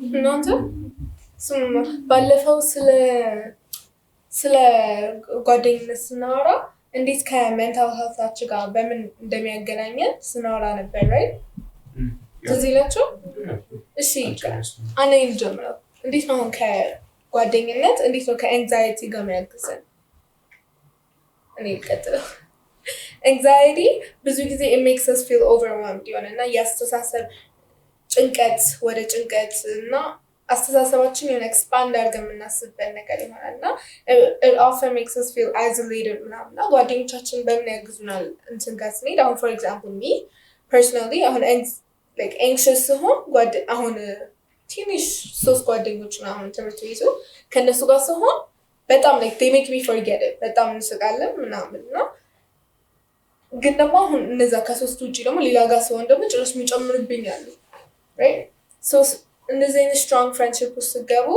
እናንተ ባለፈው ስለ ጓደኝነት ስናወራ እንዴት ከሜንታል ሄልታችን ጋር በምን እንደሚያገናኘን ስናወራ ነበር right ትዝ ይላችሁ እሺ አኔ ልጀምረው እንዴት ነው ከጓደኝነት እንዴት ነው ከአንዛይቲ ጋር የሚያገናኘን እኔ ልቀጥለው anxiety ብዙ ጊዜ it makes us feel overwhelmed ይሆንና ያስተሳሰብ ጭንቀት ወደ ጭንቀት እና አስተሳሰባችን የሆነ expand አድርገን የምናስብበት ነገር ይሆናልና it often makes us feel isolated ምናምና ጓደኞቻችን በምን ያግዙናል እንትን ጋር ስንሄድ አሁን for example me personally አሁን like anxious ስሆን አሁን ትንሽ ሶስት ጓደኞች ምናምን ትምህርት ቤቱ ከነሱ ጋር ስሆን በጣም like they make me forget it በጣም እንስቃለን ምናምንና ግን ደግሞ አሁን እነዛ ከሶስት ውጪ ደግሞ ሌላ ጋር ስሆን ደግሞ ጭራሽ የሚጨምርብኛል right so እነዚህ strong friendship ውስጥ ገቡ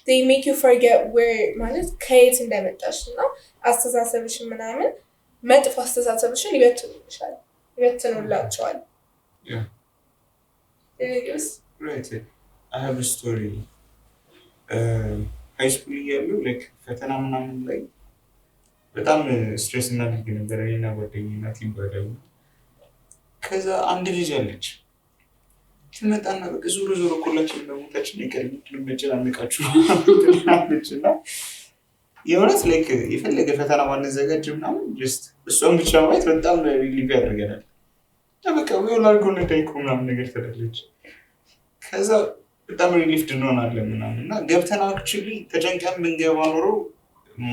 they make you forget where ማለት ከየት እንደመጣሽና አስተሳሰብሽን ምናምን መጥፎ አስተሳሰብሽን ይበትኑላቸዋል yeah yes right I have a story high school ያለው like ፈተና ምናምን ላይ በጣም ስትሬስ እናደርግ ነበር እኔና ጓደኛዬ ይባላል ከዛ አንድ ልጅ አለች ትመጣና በቃ ዞሮ ሁላችንም በሞታችን ይቀርብልን መጨናነቃችሁ አለችና የሆነስ ላይክ የፈለገ ፈተና ማንዘጋጅ ምናምን just እሷን ብቻ ማየት በጣም ሪሊቭ ያደርገናል በቃ ወይላ አርጎን እንዳይቆ ምናምን ነገር ተደረገች ከዛ በጣም ሪሊፍድ እንሆናለን ምናምንና ገብተና actually ተጨንቀን ብንገባ ኖሮ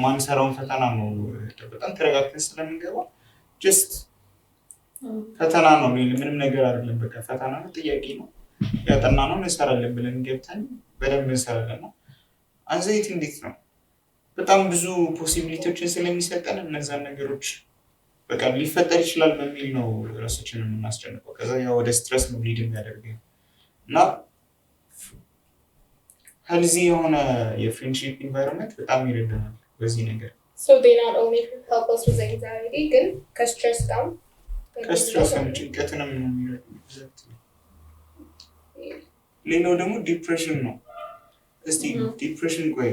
ማንሰራውን ፈተና ነው በጣም ተረጋግተን ስለምንገባ just ፈተና ነው ምንም ነገር አይደለም በቃ ፈተና ነው ጥያቄ ነው ያጠናነው እንሰራለን ብለን ገብተን በደንብ እንሰራለን አንዛይቲ እንዴት ነው በጣም ብዙ ፖሲቢሊቲዎችን ስለሚሰጠን እነዛ ነገሮች በቃ ሊፈጠር ይችላል በሚል ነው ራሳችንን እናስጨንቀው ከዛ ያው ወደ ስትረስ ነው ሊድ የሚያደርገው እና healthy የሆነ የፍሬንድሺፕ ኢንቫይሮንመንት በጣም ይረዳናል በዚህ ነገር so they not only help us with anxiety ግን ከስትረስ ጋር ከስትረስ ጭንቀትንም ነው የሚረዱት ሌላው ደግሞ ዲፕሬሽን ነው እስቲ ዲፕሬሽን ቆይ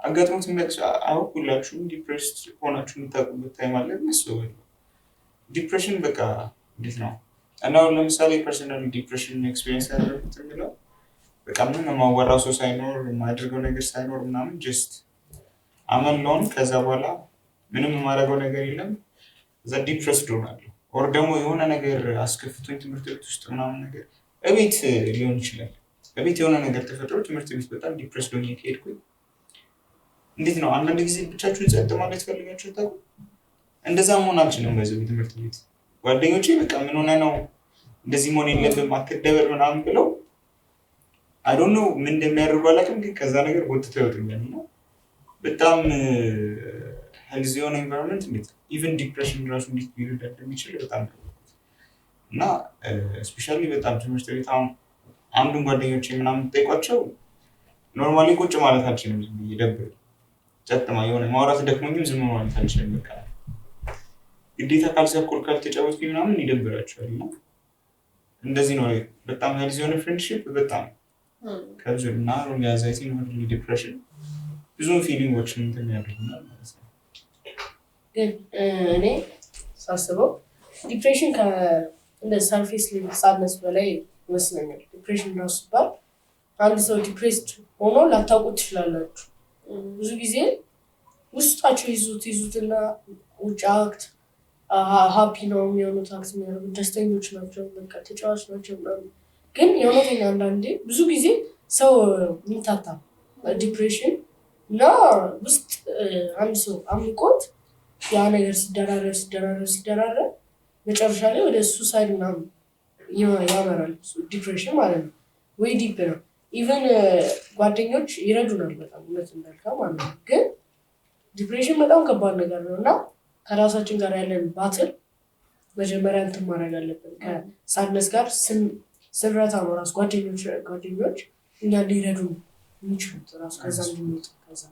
አጋጥሞት የሚያውቅ ሁላችሁም ዲፕሬስድ ሆናችሁ የምታውቁበት ታይም አለ መስሎኝ ዲፕሬሽን በቃ እንዴት ነው እና ለምሳሌ ፐርሰናል ዲፕሬሽን ኤክስፒሪየንስ ያደረኩት ነው በቃ ምንም ማወራው ሰው ሳይኖር ማድረገው ነገር ሳይኖር ምናምን just አመንሎን ከዛ በኋላ ምንም ማድረገው ነገር የለም እዛ ዲፕሬስድ ሆናለሁ or ደግሞ የሆነ ነገር አስከፍቶኝ ትምህርት ቤት ውስጥ ምናምን ነገር እቤት ሊሆን ይችላል እቤት የሆነ ነገር ተፈጥሮ ትምህርት ቤት በጣም ዲፕሬስድ ሆኜ ከሄድኩኝ እንዴት ነው አንዳንድ ጊዜ ብቻችሁን ጸጥ ማለት ፈልጋችሁ ታውቁ እንደዛ መሆን አልችልም በዚህ ትምህርት ቤት ጓደኞቼ በቃ ምን ሆነ ነው እንደዚህ መሆን የለብህም አትደበር ምናምን ብለው I don't know ምን እንደሚያደርጉ አላውቅም ግን ከዛ ነገር ወጥተው ይወጡኛል ነው በጣም healthy የሆነ environment እንዴት even depression ራሱ እንዴት ሊረዳ እንደሚችል በጣም እና especially በጣም ትምህርት ቤት አሁን አንዱን ጓደኞቼ ምናምን ጠይቋቸው ኖርማሊ ቁጭ ማለት አልችልም ዝም ብዬ ደብር ጸጥማ የሆነ ማውራት ደክሞኝም ዝም ማለት አልችልም በቃ ግዴታ ካልሰኮል ካልተጫወትኩኝ ምናምን ይደብራቸዋል እና እንደዚህ ነው በጣም healthy የሆነ friendship በጣም ከብዙና ነው ያዛይቲ ነው ዲፕሬሽን ብዙ ፊሊንጎችን እንትን ያደርጉናል ማለት ነው ግን እኔ ሳስበው ዲፕሬሽን እንደ ሰርፌስ ሌቭል ሳድነስ በላይ ይመስለኛል ዲፕሬሽን ነው ሲባል አንድ ሰው ዲፕሬስድ ሆኖ ላታውቁት ትችላላችሁ ብዙ ጊዜ ውስጣቸው ይዙትና ውጭ አክት ሃፒ ነው የሚሆኑት አክት የሚያደርጉት ደስተኞች ናቸው በቃ ተጫዋች ናቸው ግን የሆነኛ አንዳንዴ ብዙ ጊዜ ሰው ሚታታ ዲፕሬሽን እና ውስጥ አንድ ሰው አምቆት ያ ነገር ሲደራረብ መጨረሻ ላይ ወደ ሱሳይድ ምናምን ያመራል ዲፕሬሽን ማለት ነው ወይ ዲፕ ነው ኢቨን ጓደኞች ይረዱናል በጣም እውነት እንዳልከው ማለት ነው ግን ዲፕሬሽን በጣም ከባድ ነገር ነው እና ከራሳችን ጋር ያለን ባትል መጀመሪያ እንትን ማድረግ አለብን ከሳድነስ ጋር ስንረታ ነው ራስ ጓደኞች እኛ ሊረዱ የሚችሉት ራሱ ከዛ እንድንወጣ ከዛ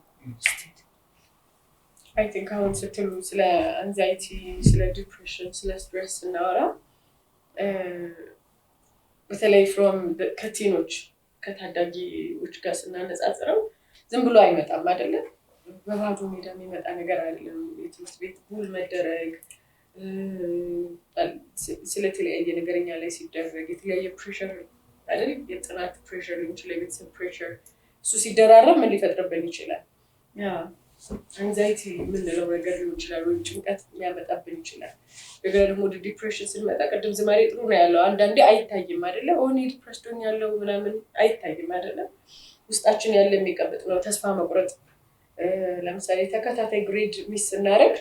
I think አሁን ስትሉ ስለ አንዛይቲ ስለ ዲፕሬሽን ስለ ስትሬስ እናወራ በተለይ from ከቲኖች ከታዳጊዎች ጋር ስናነጻጽረው ዝም ብሎ አይመጣም አይደለም። በባዶ ሜዳ የሚመጣ ነገር አይደለም። የትምህርት ቤት ቡል መደረግ ስለተለያየ ነገረኛ ላይ ሲደረግ የተለያየ ፕሬሸር አይደል? የጥናት ፕሬሸር ሊሆን ይችላል፣ የቤተሰብ ፕሬሸር እሱ ሲደራረብ ምን ሊፈጥርብን ይችላል? አንዛይቲ የምንለው ነገር ሊሆን ይችላል፣ ወይም ጭንቀት ሊያመጣብን ይችላል። ነገር ደግሞ ወደ ዲፕሬሽን ስንመጣ ቅድም ዝማሬ ጥሩ ነው ያለው። አንዳንዴ አይታይም አይደለም፣ ሆኔ ዲፕሬሽን ያለው ምናምን አይታይም አይደለም። ውስጣችን ያለ የሚቀበጥ ነው። ተስፋ መቁረጥ ለምሳሌ ተከታታይ ግሬድ ሚስ ስናደርግ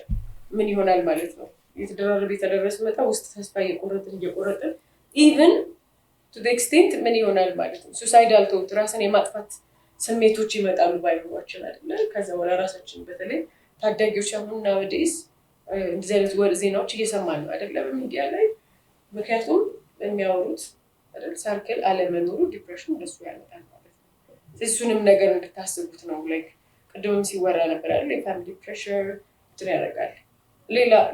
ምን ይሆናል ማለት ነው? የተደራረበ የተደረሰ መጣ ውስጥ ተስፋ እየቆረጥን ኢቭን ቱ ዘ ኤክስቴንት ምን ይሆናል ማለት ነው? ሱሳይዳል ቶት ራስን የማጥፋት ስሜቶች ይመጣሉ ባይኖራችን አይደለ? ከዛ በኋላ ራሳችን በተለይ ታዳጊዎች አሁን ናወዴስ እንደዚህ አይነት ዜናዎች እየሰማን ነው አይደለ? በሚዲያ ላይ ምክንያቱም የሚያወሩት አይደል ሰርክል አለመኖሩ ዲፕሬሽን እንደሱ ያመጣል ማለት ነው። እሱንም ነገር እንድታስቡት ነው። ላይክ ቅድምም ሲወራ ነበር አይደል? የፋሚሊ ፕሬሸር እንትን ያደርጋል።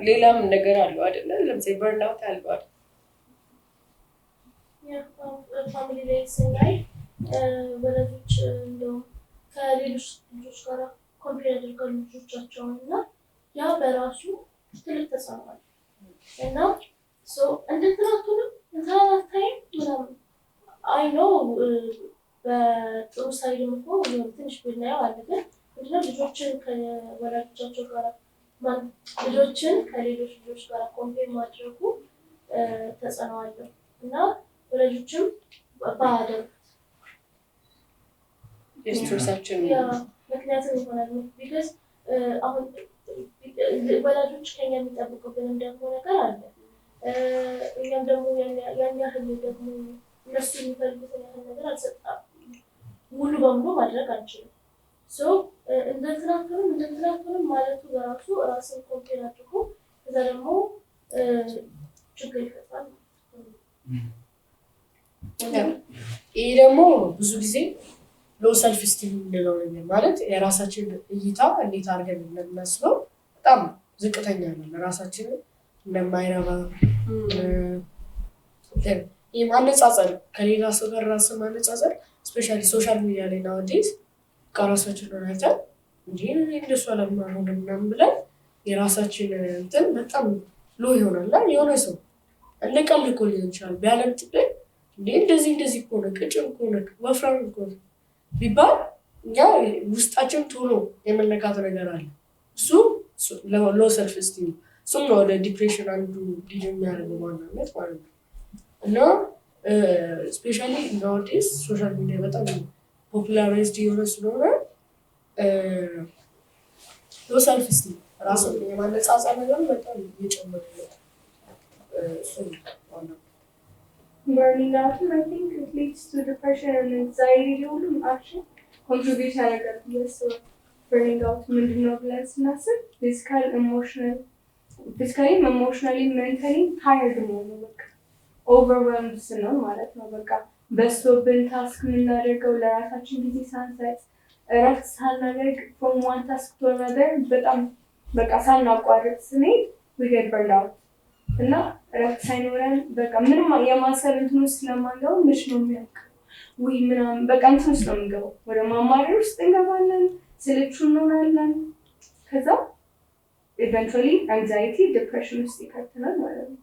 ሌላም ነገር አለው አይደለ? ለምሳሌ በርናውት አለው አይደል? ፋሚሊ ላይ ስናይ ወላጆች እንደው ከሌሎች ልጆች ጋር ኮምፔር ያደርጋሉ ልጆቻቸውን እና ያ በራሱ ትልቅ ተጽዕኖ አለው እና እንደትናቱንም እንትናታይም ምናምን አይ ነው በጥሩ ሳይድም እኮ ትንሽ ብናየው አለ። ግን ምንድነው ልጆችን ከወላጆቻቸው ጋር ልጆችን ከሌሎች ልጆች ጋር ኮምፔር ማድረጉ ተጽዕኖ አለው እና ወላጆችም ባያደርጉት ምክንያቱም ይሆናል። ቢካዝ አሁን ወላጆች ከኛ የሚጠብቁብንም ደግሞ ነገር አለ። እኛም ደግሞ ያን ያህል ደግሞ እነሱ የሚፈልጉትን ያህል ነገር አልሰጣም ሙሉ በሙሉ ማድረግ አንችልም። እንደትናንትንም ማለቱ በራሱ ራስን ኮምፔር አድርጎ ከዛ ደግሞ ችግር ይፈጥራል። ይሄ ደግሞ ብዙ ጊዜ ሎ ሰልፍ ስቲም የምንለው ነገር ማለት የራሳችን እይታ እንዴት አድርገን እንደምናስበው በጣም ዝቅተኛ ነው። ለራሳችን እንደማይረባ ይህ ማነጻጸር ከሌላ ሰው ጋር ራስን ማነጻጸር ስፔሻሊ ሶሻል ሚዲያ ላይ ናወዴዝ ከራሳችን ሆነታል እንጂ እንደሱ አለማሆን ምናምን ብለን የራሳችን እንትን በጣም ሎ ይሆናል። የሆነ ሰው እንደ ቀልድ እኮ ሊሆን ይችላል ቢያለምጥብን እንደዚህ ከሆነ ቅጭም ከሆነ ወፍራም ከሆነ ቢባል እኛ ውስጣችን ቶሎ የመነካት ነገር አለ። እሱ ሎ ሰልፍ ስቲም እሱም ነው ወደ ዲፕሬሽን አንዱ ሊድ የሚያደርገው ዋናነት ማለት ነው። እና ስፔሻሊ ናውዴስ ሶሻል ሚዲያ በጣም ፖፑላራይዝድ የሆነ ስለሆነ ሎ ሰልፍ ስቲም ራስን የማነጻጸር ነገር በጣም እየጨመረ ነው። Burning out, I think it leads to depression and anxiety. ሁሉም አክሽን ኮንትሪቢዩት ያደርጋል ብዬ አስባለሁ። በርኒንግ አውት ምንድን ነው ብለን ስናስብ ፊዚካሊም ኢሞሽናሊ ሜንታሊ ታየርድ መሆኑ በቃ ኦቨርዌልምድ ስንሆን ማለት ነው። በቃ በዝቶብን ታስክ የምናደርገው ለራሳችን ጊዜ ሳንሰጥ እረፍት ሳናደርግ ፍሮም ዋን ታስክ ቱ አናዘር በጣም በቃ ሳናቋርጥ ስንሄድ we get burned out እና እረፍት ሳይኖረን በቃ ምንም የማሰብ እንትን ውስጥ ስለማንገባ ምሽ ነው የሚያውቀው ውይ ምናምን በቃ እንትን ውስጥ ነው የምንገባው። ወደ ማማረር ውስጥ እንገባለን፣ ስልቹ እንሆናለን። ከዛ ኢቨንቹዋሊ አንግዛይቲ ዲፕሬሽን ውስጥ ይከተናል ማለት ነው።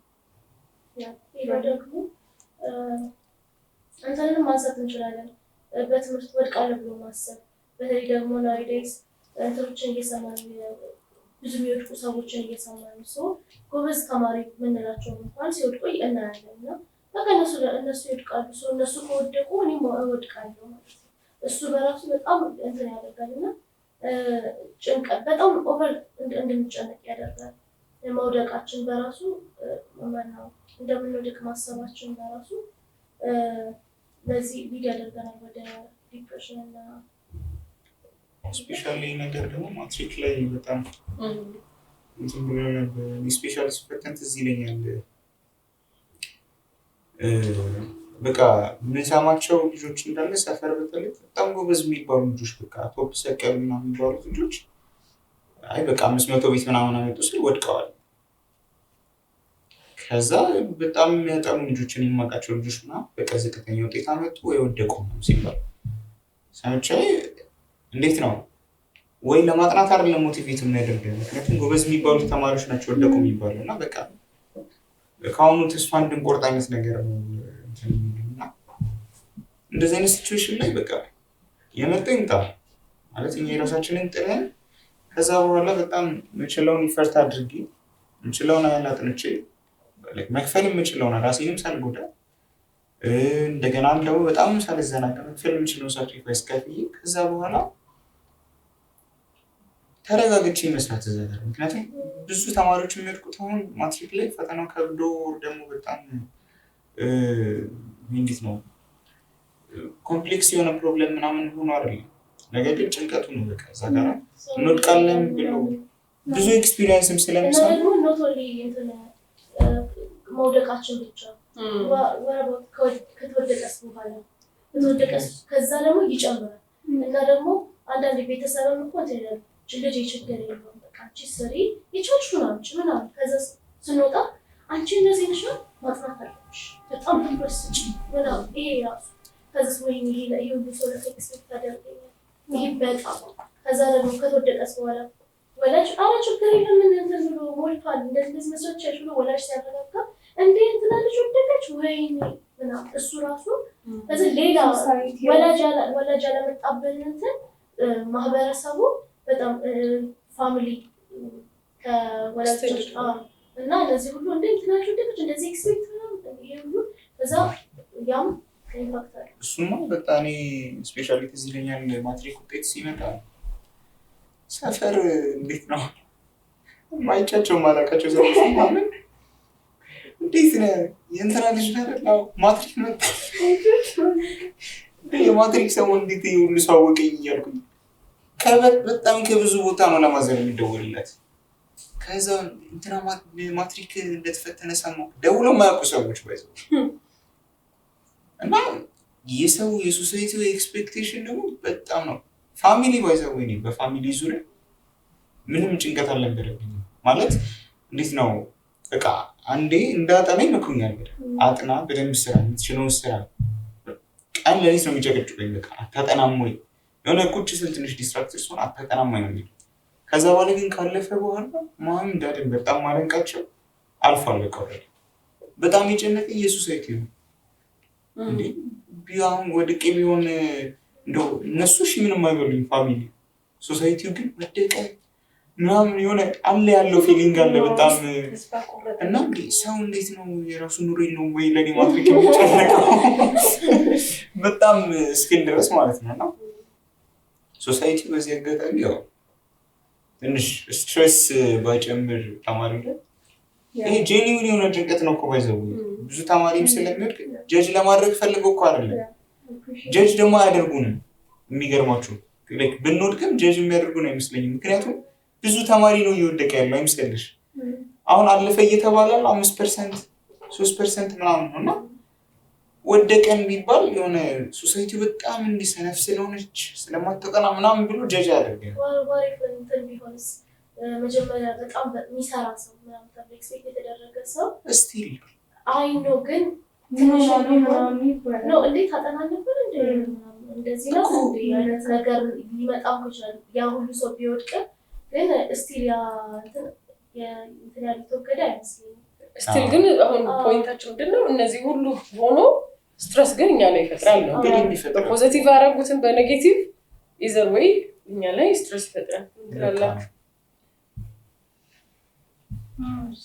ይሄ ደግሞ አንተንም ማንሳት እንችላለን። በትምህርት ወድቃለሁ ብሎ ማሰብ በተለይ ደግሞ ናዊዴስ እንትኖችን እየሰማን ብዙ የሚወድቁ ሰዎችን እየሰማን ሰው ጎበዝ ተማሪ የምንላቸው እንኳን ሲወድቁ እናያለን እና በቃ እነሱ ይወድቃሉ ሰው እነሱ ከወደቁ እኔም እወድቃለሁ ማለት ነው። እሱ በራሱ በጣም እንትን ያደርጋል እና ጭንቀት በጣም ኦቨር እንድንጨነቅ ያደርጋል። መውደቃችን በራሱ ማናው እንደምንወድቅ ማሰባችን በራሱ ለዚህ ሊድ ያደርገናል ወደ ዲፕሬሽን እና ስፔሻሊ ነገር ደግሞ ማትሪክ ላይ በጣም እንትን ብሎ ነበር። ስፔሻሊ ሲፈተን ትዝ ይለኛል በቃ የምንሰማቸው ልጆች እንዳለ ሰፈር በተለይ በጣም ጎበዝ የሚባሉ ልጆች በቃ ቶፕ ሰቀሉ ምናምን የሚባሉት ልጆች አይ በቃ 500 ቤት ምናምን አመጡ ስል ወድቀዋል። ከዛ በጣም የሚያጠኑ ልጆችን የማውቃቸው ልጆች እና በቃ ዝቅተኛ ውጤት አመጡ ወይ ወደቁ ነው ሲባል ሰምቼ እንዴት ነው ወይ ለማጥናት አይደለም ሞቲቬት የሚያደርገው ምክንያቱም ጎበዝ የሚባሉ ተማሪዎች ናቸው ወደቁ የሚባለው እና በቃ ከአሁኑ ተስፋ እንድንቆርጥ አይነት ነገር ነው እና እንደዚህ አይነት ሲቹዌሽን ላይ በቃ የመጣ ይምጣ ማለት እኛ የራሳችንን ጥለን ከዛ በኋላ በጣም የምችለውን ይፈርት አድርጌ የምችለውን አጥንቼ መክፈል የምችለውን ራሴንም ሳልጎዳ እንደገና ደግሞ በጣም ሳልዘናጋ መክፈል የምችለውን ሳክሪፋይስ ከፍዬ ከዛ በኋላ ተረጋግቼ መስራት ተዘጋጀ። ምክንያቱም ብዙ ተማሪዎች የሚወድቁት አሁን ማትሪክ ላይ ፈተናው ከብዶ ደግሞ በጣም እንዴት ነው ኮምፕሌክስ የሆነ ፕሮብሌም ምናምን ሆኖ አይደለም ነገር ግን ጭንቀቱ ነው በቃ እዛ ጋር እንወድቃለን ብሎ ብዙ ኤክስፒሪየንስም ስለምሰማ ኖት ኦንሊ መውደቃችን ብቻ ከተወደቀስ በኋላ ከዛ ደግሞ ይጨምራል እና ደግሞ አንዳንድ ቤተሰብም እኮ ልጅ የችግር የለውም በቃ አንቺ ስሪ የቻልሽውን አምጪ ምናምን ከዛ ስንወጣ አንቺ እነዚህ ነሽ ማጥናት አለብሽ በጣም ትኩረት ስጪ ምናምን ይሄ ራሱ ከዛ ወይ ይሄ ሁሉ ሰው ለኤክስፔክት ታደርገኛል ይሄ በጣም ከዛ ደግሞ ከተወደቀስ በኋላ ወላጅ ችግር የለም እንትን ብሎ ሞልቷል እንደዚህ መስሎች ያሽሉ ወላጅ ሲያረጋጋ እንዴ እንትና ልጅ ወደቀች ወይኔ ምናምን እሱ ራሱ ከዚህ ሌላ ወላጅ ያለመጣብን እንትን ማህበረሰቡ በጣም ፋሚሊ ከወላጆች እና እነዚህ ሁሉ እንደ እንትናቸው ወደቀች እንደዚህ ኤክስፔክት ምናምን ይሄ ሁሉ ከዛ ያም ኢምፓክት አለ እሱማ በጣም ስፔሻሊቲ እዚህ ይለኛል ማትሪክ ውጤት ሲመጣ ሰፈር እንዴት ነው ማይቻቸው ማላቃቸው ሰዎች ምናምን እንዴት ነው የእንትና ልጅ ነው ማትሪክ መጣ የማትሪክ ሰሞን እንዴት ሁሉ ሰው አወቀኝ እያልኩኝ በጣም ከብዙ ቦታ ነው ለማዘር የሚደወልለት ከዛ እንትና ማትሪክ እንደተፈተነ ሰማሁ ደውለው የማያውቁ ሰዎች ባይዘው እና የሰው የሶሳይቲው ኤክስፔክቴሽን ደግሞ በጣም ነው ፋሚሊ ባይዘው ወይ በፋሚሊ ዙሪያ ምንም ጭንቀት አልነበረብኝም ማለት እንዴት ነው በቃ አንዴ እንዳጠና ይመክሩኛል አጥና በደንብ ስራ የምትችለውን ስራ ቀን ለሊት ነው የሚጨቀጭቁኝ በቃ አታጠናም ወይ የሆነ ቁጭ ስል ትንሽ ዲስትራክትድ ሲሆን አታጠናም ወይ ነው የሚሉኝ ከዛ በኋላ ግን ካለፈ በኋላ ማም ዳድም በጣም ማለንቃቸው አልፏል በቃ በጣም የጨነቀኝ የሶሳይቲ ነው እንዴ ቢያውን ወድቄ ቢሆን እንደው እነሱ ምንም አይበሉኝ ፋሚሊ ሶሳይቲው ግን ወደቀ ምናምን የሆነ አለ ያለው ፊሊንግ አለ በጣም እና ሰው እንዴት ነው የራሱ ኑሮ የለውም ወይ ለኔ ማትሪክ የሚጨነቀው በጣም እስኪል ድረስ ማለት ነው እና ሶሳይቲ በዚህ አጋጣሚ ያው ትንሽ ስትሬስ ባይጨምር ተማሪ ላይ ይሄ ጄኒውን የሆነ ጭንቀት ነው እኮ ባይዘው ብዙ ተማሪም ስለሚወድቅ ጀጅ ለማድረግ ፈልገው እኮ አይደለም ጀጅ ደግሞ አያደርጉንም የሚገርማችሁ ብንወድቅም ጀጅ የሚያደርጉን አይመስለኝም ምክንያቱም ብዙ ተማሪ ነው እየወደቀ ያለው አይመስልሽ አሁን አለፈ እየተባለ 5% 3% ምናምን ነውና ወደቀን ቢባል የሆነ ሶሳይቲው በጣም እንዲሰነፍ ስለሆነች ስለማትጠና ምናምን ብሎ ጀጅ ያደርጋል ዋሪ እንትን ቢሆንስ መጀመሪያ በጣም የሚሰራ ሰው ምናምን ተብሎ ኤክስፔክት የተደረገ ሰው ስቲል አይ ኖ ግን ነው እንዴት ታጠና ነበር እንደዚህ ነው እንዴ አይነት ነገር ሊመጣው ይችላል ያ ሁሉ ሰው ቢወድቅ ግን ስቲል ያ እንትን ያልተወገደ አይመስለኝም ስቲል ግን አሁን ፖይንታቸው ምንድነው እነዚህ ሁሉ ሆኖ ስትረስ ግን እኛ ላይ ይፈጥራል ነው በፖዚቲቭ አረጉትን በኔጌቲቭ ኢዘር ዌይ እኛ ላይ ስትረስ ይፈጥራል እንትላላችሁ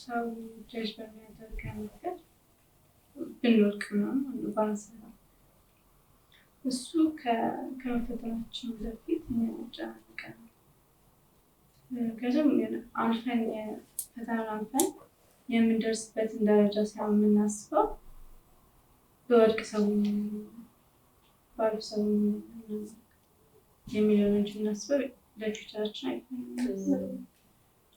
ሰው ጀጅ በሚያደርገን ነገር ብንወድቅ ምናምን ባንሰራ እሱ ከመፈተናችን በፊት የሚያጨናንቀን ከዚም አልፈን ፈተናውን አልፈን የምንደርስበትን ደረጃ ሳይሆን የምናስበው በወድቅ ሰው ባሉ ሰው የሚለውን እንጂ የምናስበው ለፊውቸራችን አይሆንም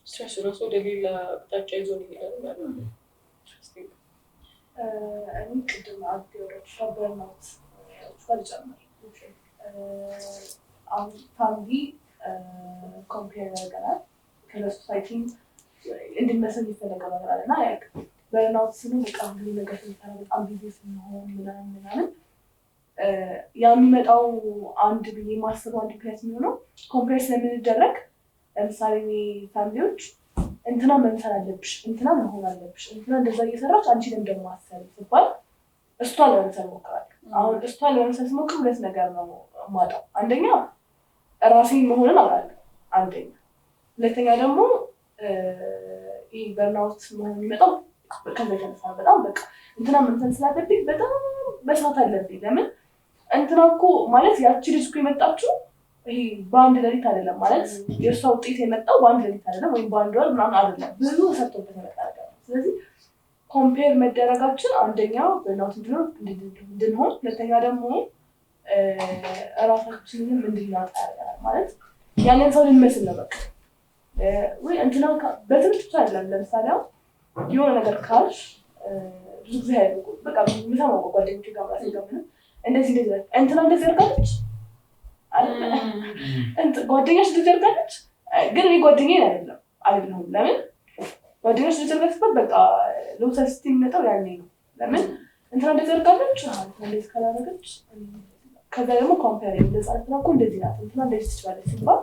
ስትረስ ራሱ ወደ ሌላ አቅጣጫ ይዞን ይሄዳል ማለት ነው እኔ ቅድም አብዲወሮች በርናውት ጨምር አሁን ፋሚሊ ኮምፔር ያደርገናል ከሶሳይቲ እንድንመስል የሚፈለገው ነገር አለና በርናውት ስንሆን በቃ ብዙ ነገር ስንሰራ በጣም ቢዚ ስንሆን ምናምን የሚመጣው አንድ ብዬ ማስበው አንድ ምክንያት የሚሆነው ኮምፔር ስለምንደረግ ለምሳሌ ፋሚሊዎች እንትና መምሰል አለብሽ፣ እንትና መሆን አለብሽ፣ እንትና እንደዛ እየሰራች አንቺ ለምን ደግሞ አሰሪ ሲባል እሷን ለመምሰል ሞክራለሁ። አሁን እሷን ለመምሰል ስሞክር ሁለት ነገር ነው የማጣው። አንደኛ ራሴን መሆንን አላውቅም አንደኛ፣ ሁለተኛ ደግሞ ይሄ በርናውት መሆን የሚመጣው ከዛ የተነሳ በጣም በቃ እንትና መምሰል ስላለብኝ በጣም መስራት አለብኝ። ለምን እንትና እኮ ማለት ያቺ ልጅ እኮ የመጣችው ይሄ በአንድ ሌሊት አይደለም፣ ማለት የእሷ ውጤት የመጣው በአንድ ሌሊት አይደለም ወይም በአንድ ወር ምናምን አይደለም፣ ብዙ ሰርቶበት የመጣ ነገር ነው። ስለዚህ ኮምፔር መደረጋችን አንደኛ በርናውት እንድንሆን፣ ሁለተኛ ደግሞ እራሳችንንም እንድናጣ ያደርጋል። ማለት ያንን ሰው ልንመስል ነው በቃ ወይ እንትና በትምህርት ብቻ አይደለም። ለምሳሌ የሆነ ነገር ካልሽ ብዙ ጊዜ በቃ የምሰማው ጓደኞቼ ጋር ራሴ ጋር ምንም እንደዚህ እንትና እንደዚህ ያደርጋለች ጓደኛሽ እንደዚህ ያደርጋለች፣ ግን እኔ ጓደኛዬ አይደለሁም። ለምን ጓደኛሽ እንደዚህ ያደርጋችበት በቃ ለውሰት ስትመጣው ያኔ ነው። ለምን እንትና እንደዚህ ያደርጋለች እንደዚህ ካላደረገች ከዛ ደግሞ ኮምፔር እንደዛ እንትና እኮ እንደዚህ ናት እንትና እንደዚህ ትችላለች ሲባል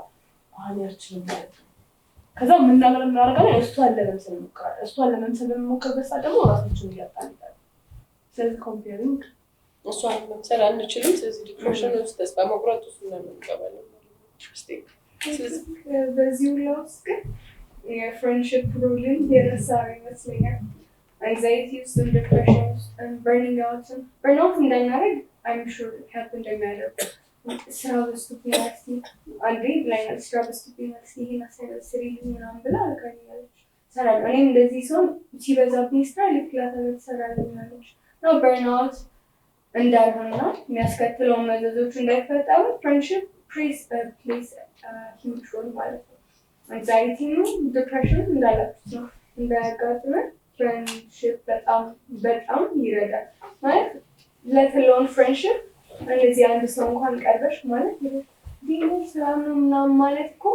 ያልችልም ማለት ነው። ከዛ ምናደርጋለን እሷን ለመምሰል እንሞክራለን። እሷን ለመምሰል በምንሞክርበት ሰዓት ደግሞ ራሳችንን እያጣልቃለን። ስለዚህ ኮምፔሪንግ እሷን መምሰል አንችልም። ስለዚህ ዲፕሬሽን ውስጥ ተስፋ መቁረጥ ውስጥ እንገባለን። በዚህ ሁላ ውስጥ ግን የፍሬንድሽፕ ሮልን የረሳው ይመስለኛል። አንዛይቲ ውስጥ፣ ዲፕሬሽን ውስጥ፣ በርናውት እንዳናደርግ አይም ሹር ሄልፕ እንደሚያደርግ ስራ በዝቶብኝ አንዴ ብላኛል። ስራ በዝቶብኝ ይሄን አሳይመንት ስሪልኝ ምናምን ብላ አልካኛለች። እሰራለሁ። እኔም እንደዚህ ሲሆን ሲበዛብኝ ስራ ልክላታ ትሰራልኛለች ነው። በርናውት እንዳልሆንና የሚያስከትለውን መዘዞች እንዳይፈጠሩ ፍሬንድሽፕ ፕሌይስ ሂውጅ ሮል ማለት ነው። አንዛይቲ ነው፣ ዲፕሬሽን እንዳላችሁት ነው እንዳያጋጥመን ፍሬንድሽፕ በጣም ይረዳል። ማለት ለትለውን ፍሬንድሽፕ እንደዚህ አንድ ሰው እንኳን ቀርበሽ ማለት ቢሆን ሰላም ነው ምናምን ማለት እኮ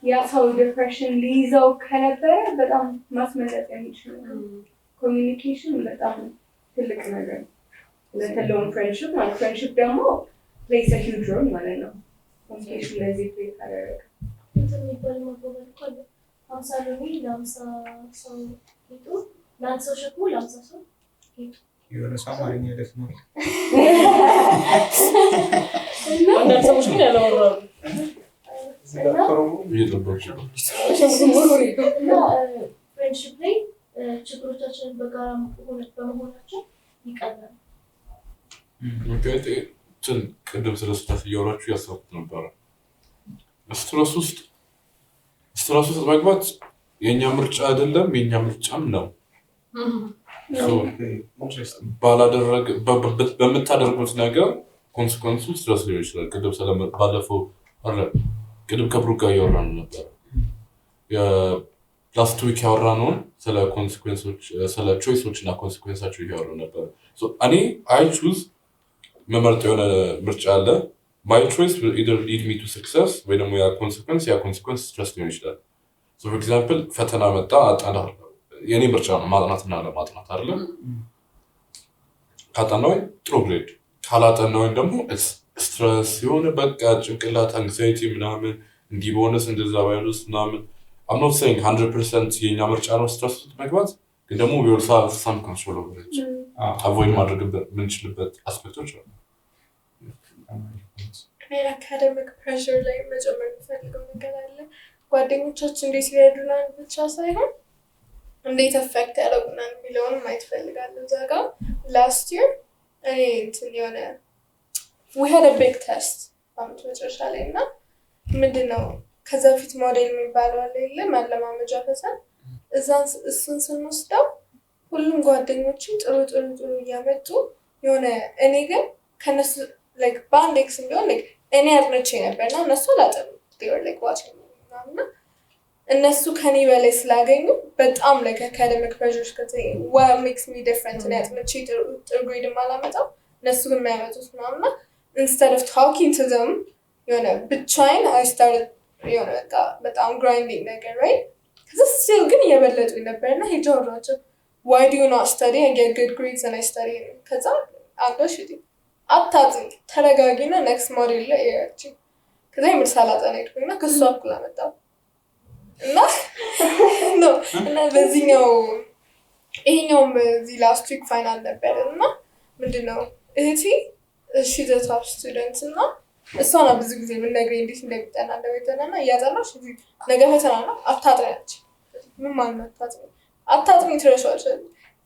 ያ ሰው ዲፕሬሽን ሊይዘው ከነበረ በጣም ማስመለጥ የሚችል ነው። ኮሚኒኬሽን በጣም ትልቅ ነገር ነው ለተለውን ፍሬንድሽፕ ማለት። ፍሬንድሽፕ ደግሞ ፕሌይስ አ ሂውጅ ሮል ማለት ነው። ኮሚኒኬሽን ለዚህ ፕሌይ ካደረገ እንትን የሚባል ማባበል እኮ አለ። 50 ሎሚ ለ50 ሰው ጌጡ፣ ለአንድ ሰው ሸክሙ ለ50 ሰው ጌጡ። የሆነ ሰው አማርኛ ደፍኗል። አንዳንድ ሰዎች ግን ያላወራሉ። ፍሬንድሽፕ ላይ ችግሮቻችንን በጋራ በመሆናቸው ይቀላል። ቅድም ስለ ስታት እያወራችሁ ያሰብኩት ነበረ። ስትረስ ውስጥ መግባት የእኛ ምርጫ አይደለም፣ የእኛ ምርጫም ነው። በምታደርጉት ነገር ኮንስኮንሱ ስትረስ ሊሆን ይችላል። ቅድም ከብሩክ ጋር እያወራን ነበረ። ላስት ዊክ ያወራነውን ስለ ቾይሶች እና ኮንስኮንሳቸው እያወራ ነበረ። እኔ አይ ቹዝ መመርጠው የሆነ ምርጫ አለ። ማይ ቾይስ either lead me to success ወይ ደግሞ ያ ኮንስኮንስ ስትረስ ሊሆን ይችላል። ፎር ኤግዛምፕል ፈተና መጣ አጣናለሁ። የኔ ምርጫ ነው ማጥናትና ለማጥናት አይደለም። ካጠናሁኝ ጥሩ ግሬድ፣ ካላጠናሁኝ ደግሞ ስትረስ የሆነ በቃ ጭንቅላት አንግዛይቲ ምናምን እንዲህ ቦነስ እንደዛ ባይሉስ ምናምን I'm not saying 100% የኛ ምርጫ ነው ስትረስ ውስጥ መግባት፣ ግን ደግሞ we also have some control over it. አቮይድ ማድረግ የምንችልበት አስፔክቶች አሉ። አካደሚክ ፕሬሸር ላይ መጨመር የምፈልገው ነገር አለ። ጓደኞቻችን እንዴት ሊረዱናል ብቻ ሳይሆን እንዴት አፌክት ያደርጉናል የሚለውንም ማየት እፈልጋለሁ። እዛ ጋር ላስት ይር እኔ እንትን የሆነ we had a big test አመት መጨረሻ ላይ እና ምንድነው ከዛ በፊት ሞዴል የሚባለው አለ የለ ማለማመጃ ፈተና እሱን ስንወስደው ሁሉም ጓደኞችን ጥሩ እያመጡ የሆነ እኔ ግን ከነሱ like band ኤክስ ቢሆን like እኔ አጥንቼ ነበርና እነሱ አላጠኑ they were like watching እና እነሱ ከኔ በላይ ስላገኙ በጣም like academic pressures what makes me different እኔ አጥንቼ ጥሩ ግሬድ ማላመጣው እነሱ ግን የሚያመጡት ምናምና instead of talking to them የሆነ ብቻዬን I started የሆነ በጣም grinding ነገር right ከዛ still ግን እየበለጡኝ ነበርና ሄጄ አወራኋቸው why do you not study and get good grades and I study? ከዛ አንገሽ አታጥኝ ተረጋጊና next model ላይ ያቺ ከዛ የምርሳላ ጠነይኩና ከሷ እኩል አመጣው እና በዚህኛው ይሄኛውም እዚህ ላስት ዊክ ፋይናል ነበር እና ምንድነው እህቴ she's a top student እና እሷ ነው ብዙ ጊዜ ምን ነገር እንዴት እንደሚጠና እንደሚጠናና ያጠናሽ እዚህ ነገ ፈተና ነው አታጥናች ምን ማለት አታጥኝ ትረሻለሽ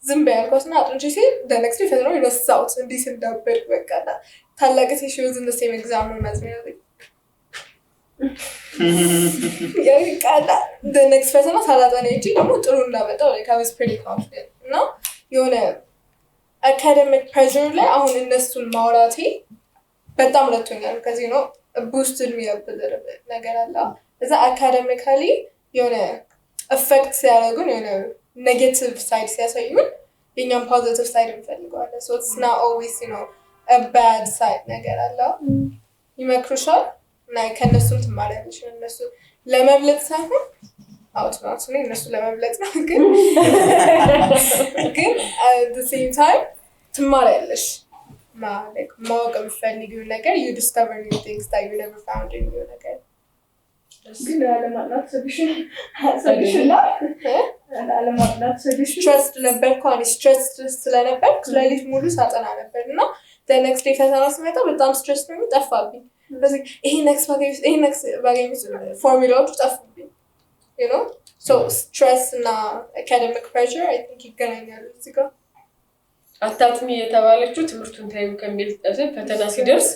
ዝም በያልኳትና አጥንቼ ሲል the next day ፈተናው ይረሳውት እንዴት እንደነበር በቃና ታላቅቴ she was in the same exam room as me ያሪቃዳ the next ፈተና ሳላጠና እንጂ ደግሞ ጥሩ እንዳመጣው like I was pretty confident ነው የሆነ academic pressure ላይ አሁን እነሱን ማውራቴ በጣም ረቶኛል ከዚህ ነው boosted me up a little bit ነገር አለ እዛ academically የሆነ affect ሲያደርጉን የሆነ negative side ሲያሳዩን የኛም positive side እንፈልገዋለን so it's not always you know a bad side ነገር አለ ይመክሩሻል እና ከነሱም ትማሪያለሽ እነሱ ለመብለጥ ሳይሆን አውትማት ነው እነሱ ለመብለጥ ነው ግን at the same time ትማሪያለሽ like ማወቅ የምትፈልጊው ነገር you discover new things that you never found in your ነገር ግን አለማጥናት solution አለማጥናት solution stress ነበር ኳኒ stress ስለነበር ስለሊት ሙሉ ሳጠና ነበርና the next day ፈተና ስመጣ በጣም stress ነው ጠፋብኝ በዚህ ይሄ next ባገኝ ፎርሙላዎች ጠፉብኝ you know so stress እና academic pressure I think ይገናኛሉ እዚህ ጋር አታጥሚ የተባለችው ትምህርቱን ታዩ ከሚል ፈተና ሲደርስ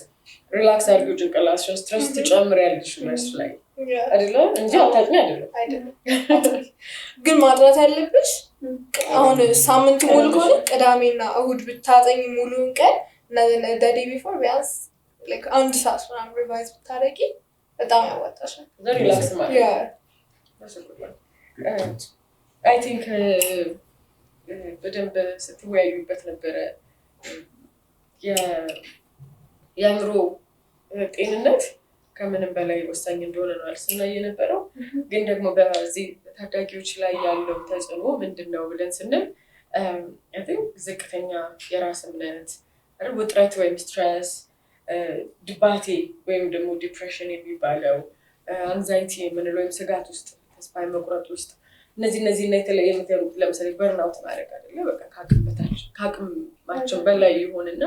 ሪላክስ አድርጎ ጭንቅላትሽን ስትረስ ትጨምሪያለሽ ማለት ላይ አይደለ እንጂ አታጥሚ አይደለም ግን ማጥናት ያለብሽ አሁን ሳምንት ሙሉ ከሆነ ቅዳሜና እሁድ ብታጠኝ ሙሉን ቀን እና the day before ቢያንስ like አንድ ሰዓት ምናምን ሪቫይዝ ብታደርጊ በጣም ያዋጣሻል ሪላክስ ማለት I think በደንብ ስትወያዩበት ነበረ የአእምሮ ጤንነት ከምንም በላይ ወሳኝ እንደሆነ ነው አልስናየ የነበረው ግን ደግሞ በዚህ ታዳጊዎች ላይ ያለው ተጽዕኖ ምንድነው ብለን ስንል I think ዝቅተኛ የራስ እምነት ውጥረት ወይም ስትሬስ ድባቴ ወይም ደግሞ ዲፕሬሽን የሚባለው አንዛይቲ የምንለው ወይም ስጋት ውስጥ ተስፋ መቁረጥ ውስጥ እነዚህ እና የተለየ ምክንያት ለምሳሌ በርናውት ማድረግ አይደለ በቃ ካቅማችን በላይ ይሆንና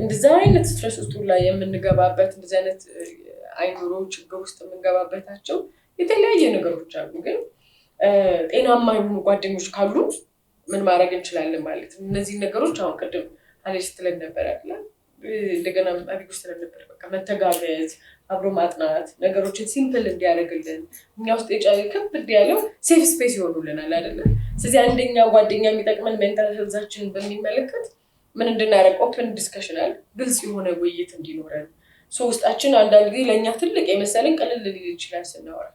እንደዛ አይነት ስትሬስ ውስጥ ላይ የምንገባበት እንደዛ አይነት አይምሮ ችግር ውስጥ የምንገባበታቸው የተለያየ ነገሮች አሉ ግን ጤናማ የሆኑ ጓደኞች ካሉ ምን ማድረግ እንችላለን ማለት ነው እነዚህ ነገሮች አሁን ቅድም አለሽ ትለን ነበር አይደል እንደገና አብይ ውስጥ ነበር በቃ መተጋገዝ አብሮ ማጥናት ነገሮችን ሲምፕል እንዲያደርግልን እኛ ውስጥ ከብድ ያለው ሴፍ ስፔስ ይሆኑልናል አይደል ስለዚህ አንደኛ ጓደኛ የሚጠቅመን ሜንታል ሄልዛችንን በሚመለከት ምን እንድናረግ ኦፕን ዲስከሽን አለ ግልጽ የሆነ ውይይት እንዲኖረን ውስጣችን አንዳንድ ጊዜ ለኛ ትልቅ የመሰለን ቀለል ሊል ይችላል ስናወራ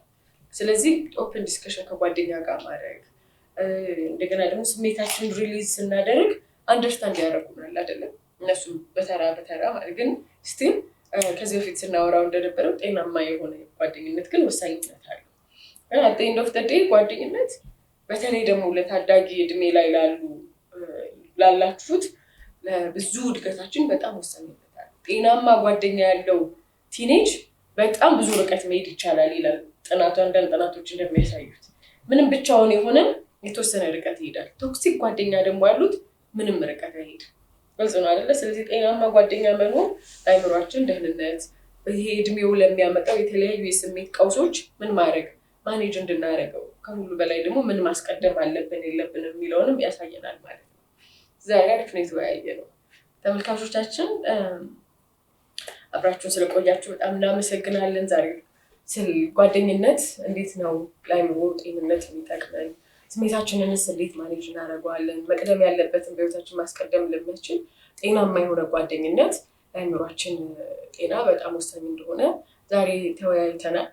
ስለዚህ ኦፕን ዲስከሽን ከጓደኛ ጋር ማድረግ እንደገና ደግሞ ስሜታችንን ሪሊዝ ስናደርግ አንደርስታንድ ያደርጉናል አይደል እነሱ በተራ ማለት ግን ስቲል ከዚህ በፊት ስናወራው እንደነበረው ጤናማ የሆነ ጓደኝነት ግን ወሳኝነት አለው at the end of the day ጓደኝነት በተለይ ደግሞ ለታዳጊ እድሜ ላይ ላላችሁት ለብዙ እድገታችን በጣም ወሳኝነት አለው ጤናማ ጓደኛ ያለው ቲኔጅ በጣም ብዙ ርቀት መሄድ ይቻላል ይላል አንዳንድ ጥናቶች እንደሚያሳዩት ምንም ብቻውን የሆነ የተወሰነ ርቀት ይሄዳል ቶክሲክ ጓደኛ ደግሞ ያሉት ምንም ርቀት አይሄድም ግልጽ ነው አይደለ ስለዚህ ጤናማ ጓደኛ መኖር ለአእምሮአችን ደህንነት ይሄ እድሜው ለሚያመጣው የተለያዩ የስሜት ቀውሶች ምን ማድረግ ማኔጅ እንድናደርገው ከሁሉ በላይ ደግሞ ምን ማስቀደም አለብን የለብንም የሚለውንም ያሳየናል ማለት ነው ዛሬ አሪፍ ነው ተመልካቾቻችን አብራችሁን ስለቆያችሁ በጣም እናመሰግናለን ዛሬ ስለ ጓደኝነት እንዴት ነው ለአእምሮ ጤንነት የሚጠቅመን ስሜታችንንስ እንዴት ማኔጅ እናደርጋለን መቅደም ያለበትን በህይወታችን ማስቀደም ለምንችል ጤናማ የሆነ ጓደኝነት ለአእምሮአችን ጤና በጣም ወሳኝ እንደሆነ ዛሬ ተወያይተናል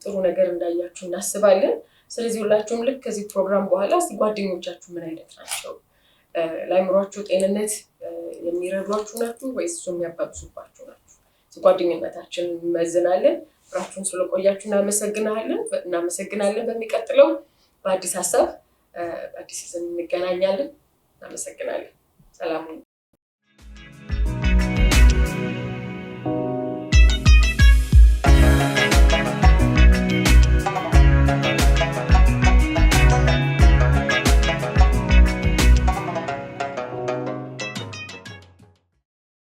ጥሩ ነገር እንዳያችሁ እናስባለን ስለዚህ ሁላችሁም ልክ ከዚህ ፕሮግራም በኋላ ጓደኞቻችሁ ምን አይነት ናቸው ለአእምሮአችሁ ጤንነት የሚረዷችሁ ናችሁ ወይስ የሚያባብሱባችሁ ናችሁ ጓደኝነታችን መዝናለን አብራችሁን ስለቆያችሁ እናመሰግናለን በሚቀጥለው በአዲስ ሀሳብ አዲስ ሲዝን እንገናኛለን። እናመሰግናለን። ሰላም